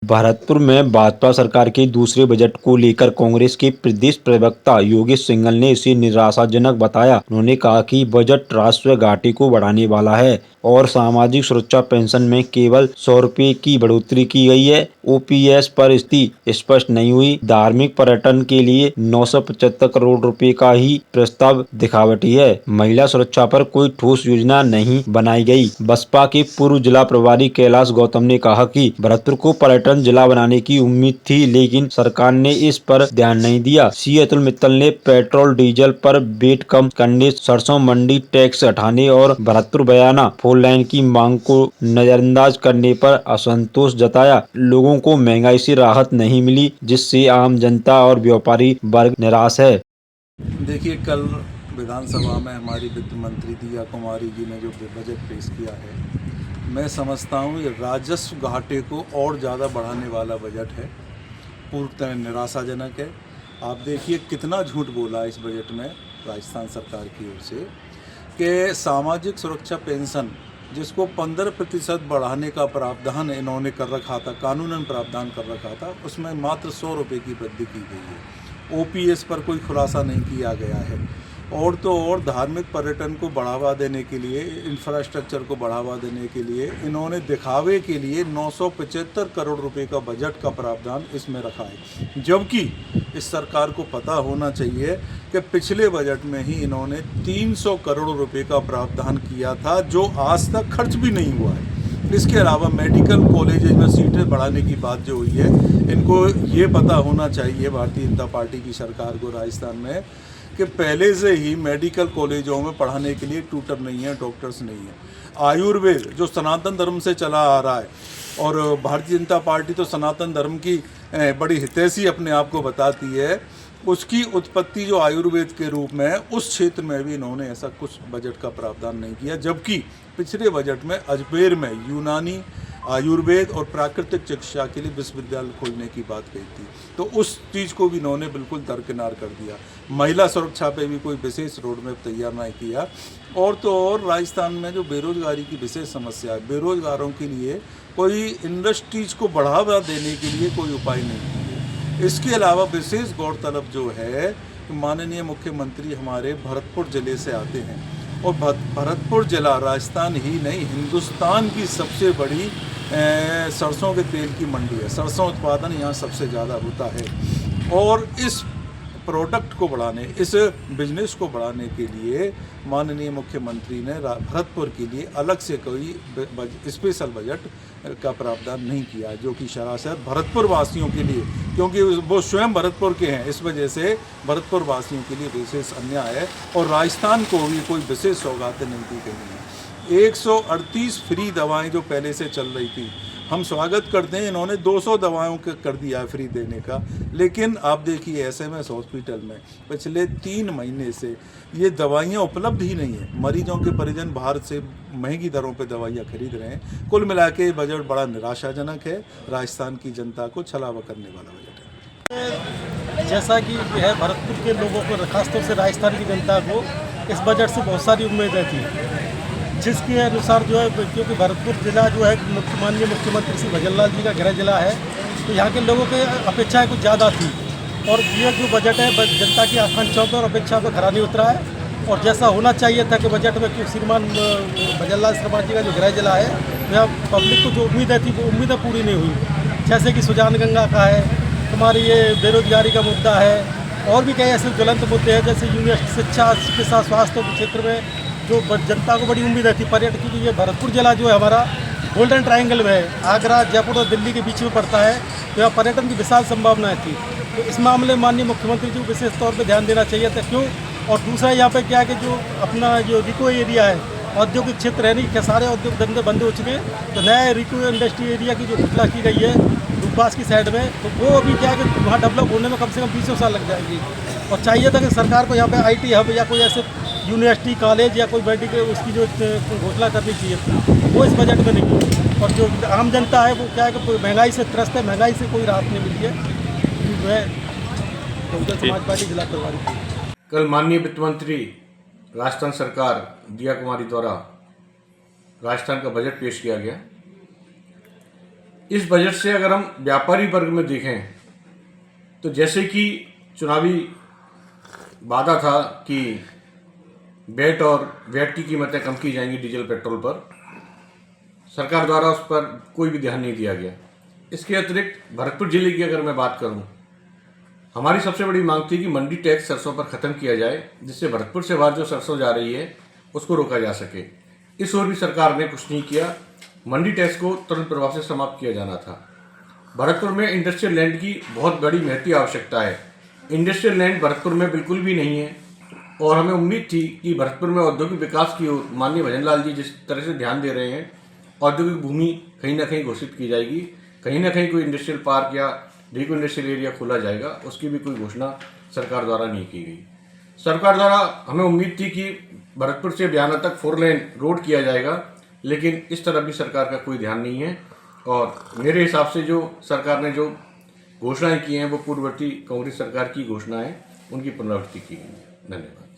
भरतपुर में भाजपा सरकार के दूसरे बजट को लेकर कांग्रेस के प्रदेश प्रवक्ता योगेश सिंघल ने इसे निराशाजनक बताया। उन्होंने कहा कि बजट राष्ट्रीय घाटे को बढ़ाने वाला है और सामाजिक सुरक्षा पेंशन में केवल 100 रुपए की बढ़ोतरी की गई है। ओपीएस पर स्थिति स्पष्ट नहीं हुई। धार्मिक पर्यटन के लिए 975 करोड़ रुपए का ही प्रस्ताव दिखावटी है। महिला सुरक्षा पर कोई ठोस योजना नहीं बनाई गई। बसपा के पूर्व जिला प्रभारी कैलाश गौतम ने कहा कि भरतपुर को पर्यटन जिला बनाने की उम्मीद थी, लेकिन सरकार ने इस पर ध्यान नहीं दिया। सी अतुल मित्तल ने पेट्रोल डीजल पर वेट कम करने, सरसों मंडी टैक्स हटाने और भरतपुर बयाना फोर लाइन की मांग को नजरअंदाज करने पर असंतोष जताया। लोगों को महंगाई से राहत नहीं मिली, जिससे आम जनता और व्यापारी वर्ग निराश है। देखिए, कल विधानसभा में हमारी वित्त मंत्री दिया कुमारी जी ने जो बजट पेश किया है, मैं समझता हूँ ये राजस्व घाटे को और ज़्यादा बढ़ाने वाला बजट है। पूर्णतः निराशाजनक है। आप देखिए कितना झूठ बोला इस बजट में राजस्थान सरकार की ओर से कि सामाजिक सुरक्षा पेंशन जिसको 15% बढ़ाने का प्रावधान इन्होंने कर रखा था, कानूनन प्रावधान कर रखा था, उसमें मात्र 100 रुपये की वृद्धि की गई है। ओपीएस पर कोई खुलासा नहीं किया गया है। और तो और धार्मिक पर्यटन को बढ़ावा देने के लिए, इंफ्रास्ट्रक्चर को बढ़ावा देने के लिए इन्होंने दिखावे के लिए 975 करोड़ रुपए का बजट का प्रावधान इसमें रखा है, जबकि इस सरकार को पता होना चाहिए कि पिछले बजट में ही इन्होंने 300 करोड़ रुपए का प्रावधान किया था, जो आज तक खर्च भी नहीं हुआ है। इसके अलावा मेडिकल कॉलेज में सीटें बढ़ाने की बात जो हुई है, इनको ये पता होना चाहिए भारतीय जनता पार्टी की सरकार को राजस्थान में कि पहले से ही मेडिकल कॉलेजों में पढ़ाने के लिए ट्यूटर नहीं है, डॉक्टर्स नहीं है। आयुर्वेद जो सनातन धर्म से चला आ रहा है, और भारतीय जनता पार्टी तो सनातन धर्म की बड़ी हितैषी अपने आप को बताती है, उसकी उत्पत्ति जो आयुर्वेद के रूप में है, उस क्षेत्र में भी इन्होंने ऐसा कुछ बजट का प्रावधान नहीं किया। जबकि पिछले बजट में अजमेर में यूनानी, आयुर्वेद और प्राकृतिक चिकित्सा के लिए विश्वविद्यालय खोलने की बात कही थी, तो उस चीज़ को भी इन्होंने बिल्कुल दरकिनार कर दिया। महिला सुरक्षा पे भी कोई विशेष रोड मैप तैयार नहीं किया। और तो और राजस्थान में जो बेरोजगारी की विशेष समस्या है, बेरोजगारों के लिए कोई इंडस्ट्रीज को बढ़ावा देने के लिए कोई उपाय नहीं किए। इसके अलावा विशेष गौरतलब जो है, माननीय मुख्यमंत्री हमारे भरतपुर जिले से आते हैं, और भरतपुर जिला राजस्थान ही नहीं हिंदुस्तान की सबसे बड़ी सरसों के तेल की मंडी है। सरसों उत्पादन यहाँ सबसे ज़्यादा होता है, और इस प्रोडक्ट को बढ़ाने, इस बिजनेस को बढ़ाने के लिए माननीय मुख्यमंत्री ने भरतपुर के लिए अलग से कोई स्पेशल बजट का प्रावधान नहीं किया, जो कि सरासर भरतपुर वासियों के लिए, क्योंकि वो स्वयं भरतपुर के हैं, इस वजह से भरतपुर वासियों के लिए विशेष अन्याय है। और राजस्थान को भी कोई विशेष सौगातें नहीं दी गई हैं। 138 फ्री दवाएं जो पहले से चल रही थी, हम स्वागत करते हैं, इन्होंने 200 दवाओं का कर दिया है फ्री देने का। लेकिन आप देखिए एसएमएस हॉस्पिटल में पिछले 3 महीने से ये दवाइयाँ उपलब्ध ही नहीं है। मरीजों के परिजन बाहर से महंगी दरों पे दवाइयाँ खरीद रहे हैं। कुल मिला के बजट बड़ा निराशाजनक है, राजस्थान की जनता को छलावा करने वाला बजट है। जैसा कि है, भरतपुर के लोगों को, खासतौर से राजस्थान की जनता को इस बजट से बहुत सारी उम्मीदें थी, जिसके अनुसार जो है, क्योंकि भरतपुर जिला जो है माननीय मुख्यमंत्री श्री भजनलाल जी का गृह जिला है, तो यहाँ के लोगों की अपेक्षाएं कुछ ज़्यादा थी, और ये जो बजट है जनता की आकांक्षाओं पर और अपेक्षा पर खरा नहीं उतरा है। और जैसा होना चाहिए था कि बजट में, क्योंकि श्रीमान भजनलाल शर्मा जी का जो गृह जिला है, वह पब्लिक को जो उम्मीदें थी वो उम्मीदें पूरी नहीं हुई। जैसे कि सुजान गंगा का है, हमारी ये बेरोजगारी का मुद्दा है, और भी कई ऐसे ज्वलंत मुद्दे हैं, जैसे यूनिवर्सिटी शिक्षा, चिकित्सा, स्वास्थ्य के क्षेत्र में जो जनता को बड़ी उम्मीद थी पर्यटन की। ये भरतपुर जिला जो है हमारा गोल्डन ट्रायंगल में है, आगरा, जयपुर और दिल्ली के बीच में पड़ता है, तो यहाँ पर्यटन की विशाल संभावनाएं थी। तो इस मामले में माननीय मुख्यमंत्री जी को विशेष तौर पर ध्यान देना चाहिए था। क्यों? और दूसरा यहाँ पे क्या है कि जो अपना जो रिको एरिया है, औद्योगिक क्षेत्र है, नहीं क्या सारे औद्योगिक धंधे बंद हो चुके हैं, तो नया रिको इंडस्ट्री एरिया की जो घोषणा की गई है दूरपास की साइड में, तो वो अभी क्या है कि वहाँ डेवलप होने में कम से कम 20 साल लग जाएंगी। और चाहिए था कि सरकार को यहाँ पे IT हब या कोई ऐसे यूनिवर्सिटी, कॉलेज या कोई मेडिकल उसकी जो घोषणा करनी चाहिए थी, वो इस बजट में नहीं की। और जो आम जनता है वो क्या है कि महंगाई से त्रस्त है, महंगाई से कोई राहत नहीं मिली है। मैं बहुजन समाज पार्टी जिला प्रभारी। कल माननीय वित्त मंत्री राजस्थान सरकार दिया कुमारी द्वारा राजस्थान का बजट पेश किया गया। इस बजट से अगर हम व्यापारी वर्ग में देखें तो जैसे कि चुनावी वादा था कि वैट और वैट की कीमतें कम की जाएंगी डीजल पेट्रोल पर, सरकार द्वारा उस पर कोई भी ध्यान नहीं दिया गया। इसके अतिरिक्त भरतपुर जिले की अगर मैं बात करूं, हमारी सबसे बड़ी मांग थी कि मंडी टैक्स सरसों पर ख़त्म किया जाए, जिससे भरतपुर से बाहर जो सरसों जा रही है उसको रोका जा सके। इस ओर भी सरकार ने कुछ नहीं किया। मंडी टैक्स को तुरंत प्रभाव से समाप्त किया जाना था। भरतपुर में इंडस्ट्रियल लैंड की बहुत बड़ी महती आवश्यकता है। इंडस्ट्रियल लैंड भरतपुर में बिल्कुल भी नहीं है और हमें उम्मीद थी कि भरतपुर में औद्योगिक विकास की ओर माननीय भजन लाल जी जिस तरह से ध्यान दे रहे हैं, औद्योगिक भूमि कहीं ना कहीं घोषित की जाएगी, कहीं ना कहीं कोई इंडस्ट्रियल पार्क या रिको इंडस्ट्रियल एरिया खोला जाएगा, उसकी भी कोई घोषणा सरकार द्वारा नहीं की गई। सरकार द्वारा हमें उम्मीद थी कि भरतपुर से बयाना तक 4 लेन रोड किया जाएगा, लेकिन इस तरफ भी सरकार का कोई ध्यान नहीं है और मेरे हिसाब से जो सरकार ने जो घोषणाएं की हैं वो पूर्ववर्ती कांग्रेस सरकार की घोषणाएं, उनकी पुनरावृत्ति की गई है। धन्यवाद।